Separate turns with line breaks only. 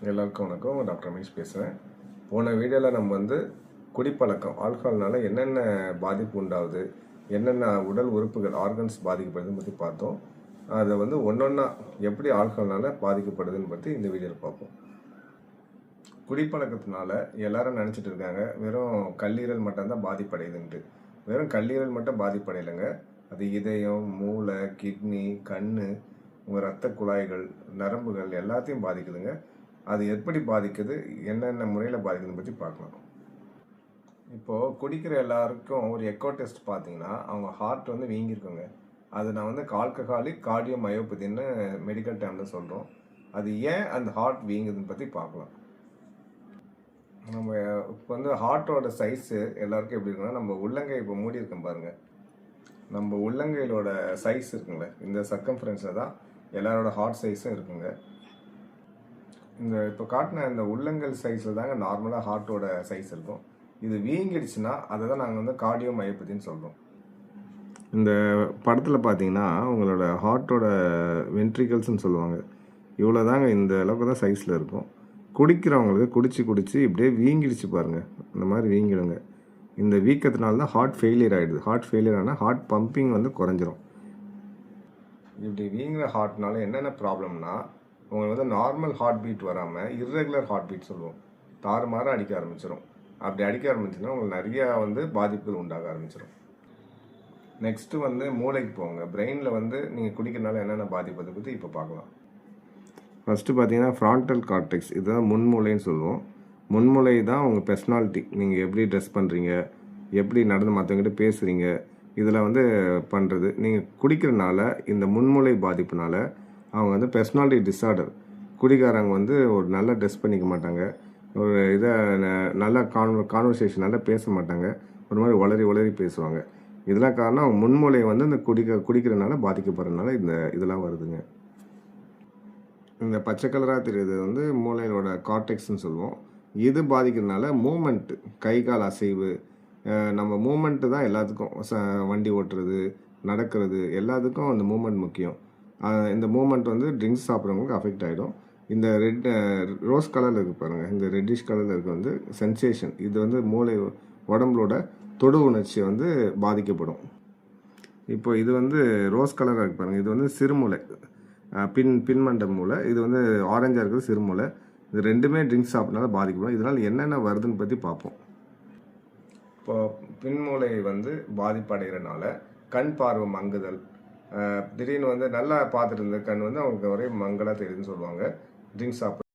எல்லாருக்கும் வணக்கம். டாக்டர் ரமேஷ் பேசுகிறேன். போன வீடியோவில் நம்ம குடிப்பழக்கம் ஆல்கஹால்னால என்னென்ன பாதிப்பு உண்டாகுது, என்னென்ன உடல் உறுப்புகள் ஆர்கன்ஸ் பாதிக்கப்படுதுன்னு பற்றி பார்த்தோம். அதை ஒன்றொன்னா எப்படி ஆல்கஹால்னால பாதிக்கப்படுதுன்னு பற்றி இந்த வீடியோவில் பார்ப்போம். குடிப்பழக்கத்தினால எல்லாரும் நினச்சிட்டு இருக்காங்க வெறும் கல்லீரல் மட்டும்தான் பாதிப்படையுதுன்ட்டு. வெறும் கல்லீரல் மட்டும் பாதிப்படையலைங்க. அது இதயம், மூளை, கிட்னி, கண், உங்கள் இரத்த குழாய்கள், நரம்புகள் எல்லாத்தையும் பாதிக்குதுங்க. அது எப்படி பாதிக்குது, என்னென்ன முறையில் பாதிக்குதுன்னு பற்றி பார்க்கலாம். இப்போது குடிக்கிற எல்லாருக்கும் ஒரு எக்கோ டெஸ்ட் பார்த்தீங்கன்னா அவங்க ஹார்ட் வீங்கியிருக்குங்க. அது நான் ஆல்கஹாலிக் கார்டியோ மயோபதின்னு மெடிக்கல் டேர்மில் சொல்கிறோம். அது ஏன் அந்த ஹார்ட் வீங்குதுன்னு பற்றி பார்க்கலாம். நம்ம இப்போ ஹார்ட்டோட சைஸு எல்லாருக்கும் எப்படி இருக்குன்னா, நம்ம உள்ளங்கை இப்போ மூடி இருக்கோம் பாருங்கள், நம்ம உள்ளங்கையிலோட சைஸ் இருக்குங்களே, இந்த சர்க்கம்ஃபரன்ஸில் தான் எல்லாரோட ஹார்ட் சைஸும் இருக்குங்க. இந்த இப்போ காட்டின இந்த உள்ளங்கல் சைஸில் தாங்க நார்மலாக ஹார்ட்டோட சைஸ் இருக்கும். இது வீங்கிடுச்சுன்னா அதை தான் நாங்கள் கார்டியோ மயோபதின்னு சொல்கிறோம். இந்த படத்தில் பார்த்தீங்கன்னா உங்களோட ஹார்ட்டோட வென்ட்ரிகல்ஸ்ன்னு சொல்லுவாங்க. இவ்வளோ தாங்க, இந்த அளவுக்கு தான் சைஸில் இருக்கும். குடிக்கிறவங்களுக்கு குடிச்சு இப்படியே வீங்கிடுச்சு பாருங்கள், இந்த மாதிரி வீங்கிடுங்க. இந்த வீக்கத்தினால தான் ஹார்ட் ஃபெயிலியர் ஆகிடுது. ஹார்ட் ஃபெயிலியர் ஆனால் ஹார்ட் பம்பிங் குறைஞ்சிரும். இப்படி வீங்கிற ஹார்ட்னால என்னென்ன ப்ராப்ளம்னா, உங்களுக்கு நார்மல் ஹார்ட் பீட் வராமல் இர்ரெகுலர் ஹார்ட் பீட் சொல்லுவோம், தாறுமாறாக அடிக்க ஆரம்பிச்சிடும். அப்படி அடிக்க ஆரம்பிச்சுன்னா உங்களுக்கு நிறையா பாதிப்புகள் உண்டாக ஆரம்பிச்சிடும். நெக்ஸ்ட்டு மூளைக்கு போங்க. பிரெயினில் நீங்கள் குடிக்கிறனால என்னென்ன பாதிப்பு அதை பற்றி இப்போ பார்க்கலாம். ஃபஸ்ட்டு பார்த்தீங்கன்னா ஃப்ரான்டல் கார்டெக்ஸ், இதுதான் முன்மூளைன்னு சொல்லுவோம். முன்மூளை தான் உங்கள் பர்சனாலிட்டி. நீங்கள் எப்படி ட்ரெஸ் பண்ணுறீங்க, எப்படி நடந்து மற்றவங்ககிட்ட பேசுகிறீங்க, இதில் பண்ணுறது. நீங்கள் குடிக்கிறனால இந்த முன்மூளை பாதிப்புனால அவங்க பர்சனாலிட்டி டிஸார்டர். குடிக்காரங்க ஒரு நல்லா ட்ரெஸ் பண்ணிக்க மாட்டாங்க, ஒரு இதை நல்லா கான்வர்சேஷன் நல்லா பேச மாட்டாங்க, ஒரு மாதிரி உளறி பேசுவாங்க. இதெல்லாம் காரணம் அவங்க முன்மூளை இந்த குடிக்கிறனால பாதிக்கப்படுறதுனால இதெல்லாம் வருதுங்க. இந்த பச்சை கலராக தெரியுது மூளையோட கார்டெக்ஸ்ன்னு சொல்லுவோம். இது பாதிக்கிறதுனால மூமெண்ட்டு, கை கால் அசைவு, நம்ம மூமெண்ட்டு தான் எல்லாத்துக்கும். வண்டி ஓட்டுறது, நடக்கிறது, எல்லாத்துக்கும் அந்த மூமெண்ட் முக்கியம். இந்த மூமெண்ட் ட்ரிங்க்ஸ் சாப்பிட்றவங்களுக்கு அஃபெக்ட் ஆகிடும். இந்த ரோஸ் கலரில் இருக்குது பாருங்கள், இந்த ரெட்டிஷ் கலரில் இருக்க சென்சேஷன், இது மூளை உடம்புலோட தொடு உணர்ச்சி பாதிக்கப்படும். இப்போ இது ரோஸ் கலராக இருக்குது பாருங்கள், இது சிறுமூளை, பின்மண்ட மூளை. இது ஆரஞ்சாக இருக்கிறது சிறுமூளை. இது ரெண்டுமே ட்ரிங்க்ஸ் சாப்பிட்றதுனால பாதிக்கப்படும். இதனால் என்னென்ன வருதுன்னு பற்றி பார்ப்போம். இப்போ பின்மூளை பாதிப்படைகிறனால கண் பார்வை மங்குதல், திடீர்னு நல்லா பார்த்துட்டு இருந்த கண் அவங்களுக்கு ஒரே மங்கலாக தெரியுதுன்னு சொல்லுவாங்க ட்ரிங்க்ஸ் சாப்பிட.